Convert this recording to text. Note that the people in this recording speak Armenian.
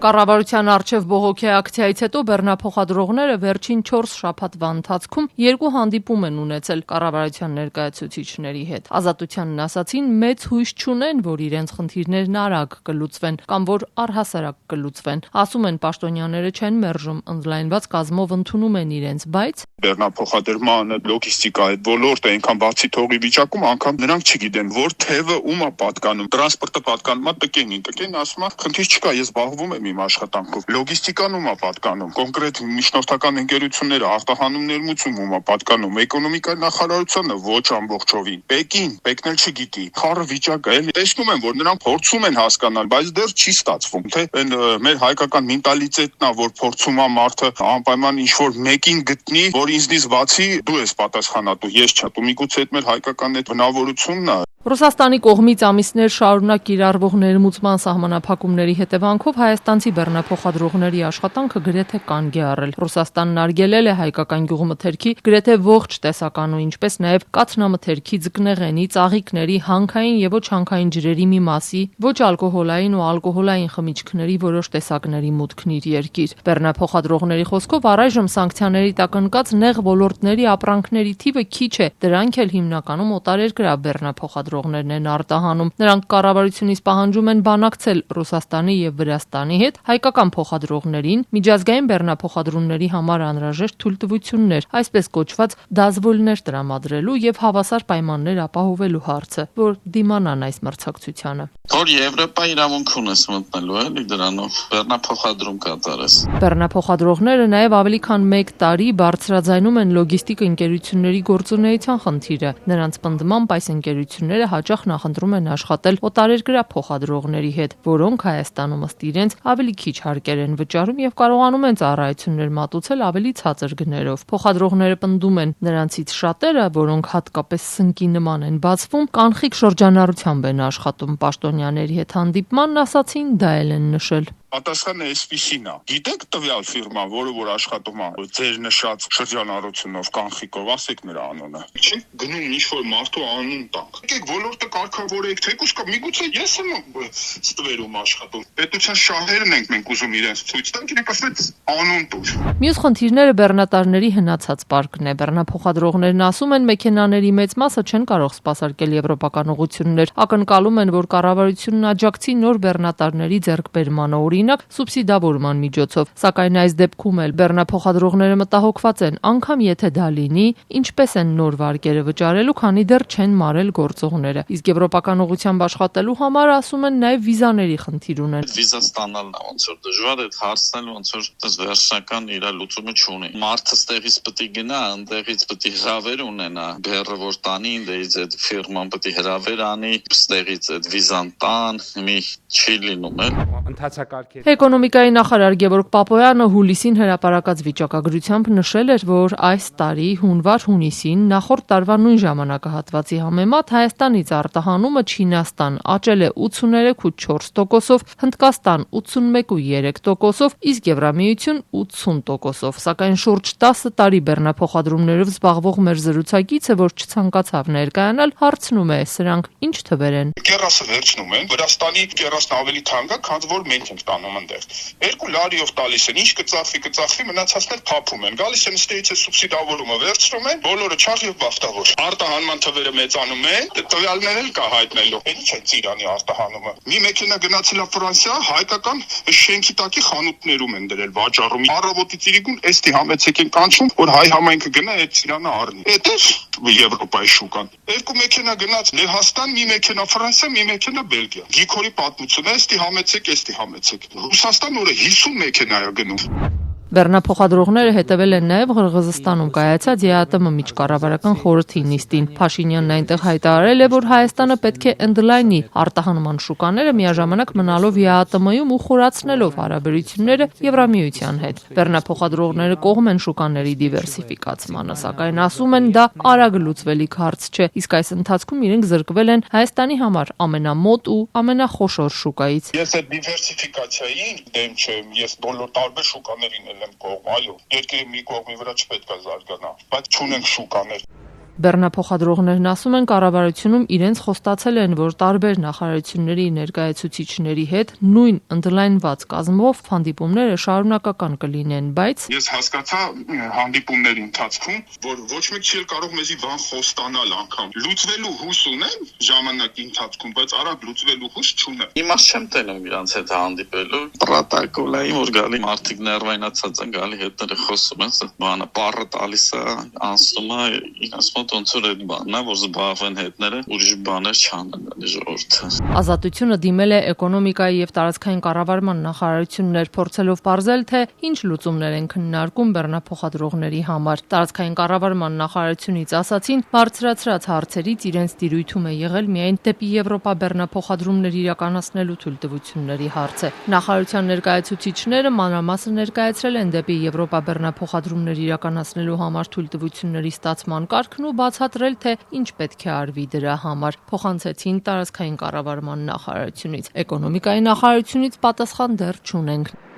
Կառավարության առջև բողոքի ակցիայից հետո բեռնափոխադրողները վերջին 4 շաբաթվա ընթացքում 2 հանդիպում են ունեցել կառավարության ներկայացուցիչների հետ։ Ազատությանն ասացին, մեծ հույս չունեն, որ իրենց խնդիրներն արագ կլուծվեն կամ որ առհասարակ կլուծվեն։ Ասում են, պաշտոնյաները չեն մերժում, ընդլայնված կազմով ընդունում են իրենց, բայց բեռնափոխադրմանը, լոգիստիկայի ոլորտը այնքան բացի թողի վիճակում, անգամ նրանք չգիտեն, որ թևը ում է պատկանում։ Տրանսպորտը պատկանում է տկենին ասում է, խնդիր չկա, ես զբաղվում եմ իմ աշխատանքով։ Լոգիստիկան ում է պատկանում, կոնկրետ միջնորդական ընկերությունները, արտահանում ներմուծում ում է պատկանում, էկոնոմիկայի նախարարությունը ոչ ամբողջովին։ Պեկն էլ չգիտի։ Խառը վիճակը էլ տեսնում են, որ նրանք փորձում են հասկանալ, բայց դեռ չի ստացվում, թե այն մեր հայկական մենտալիտետն է, որ փորձում է մարդը անպայման ինչ-որ մեկին գտնի, որ ինձնից բացի դու ես պատասխանատու, ես չէ։ Ու միգուցե այդ մեր հայկական այդ բնավորությունն է։ Ռուսաստանի կողմից ամիսներ շարունակ կիրառվող ներմուծման սահմանափակումների հետևանքով հայաստանցի բեռնափոխադրողների աշխատանքը գրեթե կանգ է առել։ Ռուսաստանն արգելել է հայկական գյուղմթերքի գրեթե ողջ տեսականու, ինչպես նաև կաթնամթերքի, ձկնեղենի, ծաղիկների, հանքային եւ ոչ հանքային ջրերի մի մասի, ոչ ալկոհոլային ու ալկոհոլային խմիչքների որոշ տեսակների մուտքն իր երկիր։ Բեռնափոխադրողների խոսքով առայժմ սանկցիաների տակ ընկած նեղ ոլորտների ապրանքների թիվը քիչ է, դրանք էլ հիմնականում օտարերկրյա բեռնափոխադրողներն են արտահանում։ Նրանք կառավարությունից պահանջում են բանակցել Ռուսաստանի եւ Վրաստանի հետ հայկական փոխադրողներին միջազգային բեռնափոխադրումների համար անհրաժեշտ թույլտվություններ, այսպես կոչված դազվոլներ տրամադրելու եւ հավասար պայմաններ ապահովելու հարցը, որ դիմանան այս մրցակցությանը։ Որ Եվրոպա իրավունք ունես մտնելու էլի դրանով բեռնափոխադրում կատարես։ Բեռնափոխադրողները նաև ավելի քան 1 տարի բարձրաձայնում են լոգիստիկ ընկերությունների գործունեության խնդիրը։ Նրանց պնդմամբ այս ընկերությունները հաճախ նախընտրում են աշխատել օտարերկրյա փոխադրողների հետ, որոնք Հայաստանում ըստ իրենց ավելի քիչ հարկեր են վճարում եւ կարողանում են ծառայություններ մատուցել ավելի ցածր գներով։ Փոխադրողները պնդում են, նրանցից շատերը, որոնք հատկապես սնկի նման են բացվում, կանխիկ շրջանառությամբ են աշխատում։ Պաշտոնյաների հետ հանդիպմանն ասացին, դա էլ են նշել։ Պատասխանը այսպիսին է։ Գիտեք տվյալ ֆիրման, որը աշխատում է ձեր նշած շրջանառությունով, կանխիկով, ասեք նրա անունը։ Չի գնում ինչ-որ մարդու անուն տանք։ Եկեք ոլորտը կարգավորեք, թեկուզ կա, միգուցե ես եմ ստվերում աշխատում։ Պետության շահերն ենք մենք ուզում իրենց ցույց տանք, իրենք ասում են անուն տուր։ Մյուս խնդիրները բեռնատարների հնացած պարկն է։ Բեռնափոխադրողներն ասում են, մեքենաների մեծ մասը չեն կարող սպասարկել եվրոպական ուղղություններ, ակնկալում են, որ կառավարությունն աջակցի նոր բեռնատարների ձեռքբերմանը, օրինակ սուբսիդավորման միջոցով, սակայն այս դեպքում էլ բեռնափոխադրողները մտահոգված են, անգամ եթե դա լինի, ինչպես են նոր վարկերը վճարելու, քանի դեռ չեն մարել գործողները։ Իսկ եվրոպական ուղղությամբ աշխատելու համար ասում են նաև վիզաների խնդիր ունեն։ Վիզա ստանալն է ոնց որ դժվար է, հարցնել ոնց որ վերջնական իր լուծումը չունի։ Մարդը ստեղից պետք է գնա, այնտեղից պետք է հրավեր ունենա, բեռը որ տանի, դերից այդ ֆիրման պետք է հրավեր անի, ստեղից այդ վիզան տան, մի չի լինում էլ։ Էկոնոմիկայի նախարար Գևորգ Պապոյանը հուլիսին հրապարակած վիճակագրությամբ նշել էր, որ այս տարի հունվար-հունիսին նախորդ տարվա նույն ժամանակահատվածի համեմատ Հայաստանից արտահանումը Չինաստան աճել է 83.4%-ով, Հնդկաստան 81.3%-ով, իսկ Եվրամիություն 80%-ով, սակայն շուրջ 10 տարի բեռնափոխադրումներով զբաղվող մեր զրուցակիցը, որ չցանկացավ ներկայանալ, հարցնում է, սրանք ինչ թվեր են։ Կերասը վերցնում են, Վրաստանի կերասն ավելի թանկ է, քան որ մենք ենք տանում այնտեղ։ 2 լարիով տալիս են, ինչ կծախվի, մնացածներ փափում են։ Գալիս են ստեյցը սուբսիդավորումը վերցնում են, բոլորը չար եւ բախտավոր։ Արտահանման թվերը մեծանում են, տվյալներ էլ կա հայտնելու։ Ինչ է Իրանի արտահանումը։ Մի մեքենա գնացել է Ֆրանսիա, հայկական շենքի տակի խանութներում են դրել վաճառում։ Առավոտից իրիկուն էստի համեցեք են կանչում, որ հայ համայնքը գնա այդ Իրանը առնի։ Էդ է Եվրոպայի շուկան։ 2 մեքենա գնաց Լեհաստան, մի մեքենա Ֆրանսիա, մի մեքենա Բելգիա։ Գիքորի պատմությունը էստի համեցեք։ Ռուսաստան օրը 50 մեքենա է գնում։ Բեռնափոխադրողները հետևել են նաև Ղրղզստանում կայացած ԵԱՏՄ միջկառավարական խորհրդի նիստին։ Փաշինյանն այնտեղ հայտարարել է, որ Հայաստանը պետք է ընդլայնի արտահանման շուկաները, միաժամանակ մնալով ԵԱՏՄ-ում ու խորացնելով հարաբերությունները Եվրամիության հետ։ Բեռնափոխադրողները կողմ են շուկաների դիվերսիֆիկացմանը, սակայն ասում են, դա արագ լուծվելիք հարց չէ, իսկ այս ընթացքում իրենք զրկվել են Հայաստանի համար ամենամոտ ու ամենախոշոր շուկայից։ Ես այդ դիվերսիֆիկացիային դեմ չեմ, ես բոլոր տարբեր շուկաներին եմ կողմ, այո, երկրի մի կողմի վրա չպետք է զարգանա, բայց չունենք շուկաներ։ Բեռնափոխադրողներն ասում են, կառավարությունում իրենց խոստացել են, որ տարբեր նախարարությունների ներկայացուցիչների հետ նույն ընդլայնված կազմով հանդիպումները շարունակական կլինեն, բայց ես հասկացա հանդիպումների ընթացքում, որ ոչ մեկ չի կարող մեզի բան խոստանալ անգամ։ Լուծվելու հույս ունեն ժամանակի ընթացքում, բայց արագ լուծվելու հույս չունեն։ Իմաստ չեմ տենում իրանց հետ հանդիպելու։ Պրոտոկոլային որ գալի մարդիկ ներվայնացած են, գալի հետները խոսում են, բանը բառը տալիս է, անցնում է, իրենց մոտ ոնց որ այդ բանն է, որ զբաղվեն հետները, ուրիշ բաներ չանեն ժողովուրդը։ Ազատությունը դիմել է էկոնոմիկայի եւ տարածքային կառավարման նախարարություններ, փորձելով ողջել, թե ինչ լուծումներ են քննարկում բեռնափոխադրողների համար։ Տարածքային կառավարման նախարարությունից ասացին, բարձրացրած հարցերից իրենց դիրույթում է եղել միայն դեպի Եվրոպա բեռնափոխադրումներ իրականացնելու թույլտվությունների հարցը։ Նախարարության ներկայացուցիչները մանրամասն ներկայացրել են դեպի Եվրոպա բեռնափոխադրումներ իրականացնելու համար թույլտվությունների ստացման կարգն ու բացատրել, թե ինչ պետք է արվի դրա համար։ Փոխանցեցին տարածքային կառավարման նախարարությունից։ Էկոնոմիկայի նախարարությունից պատասխան դեռ չունենք։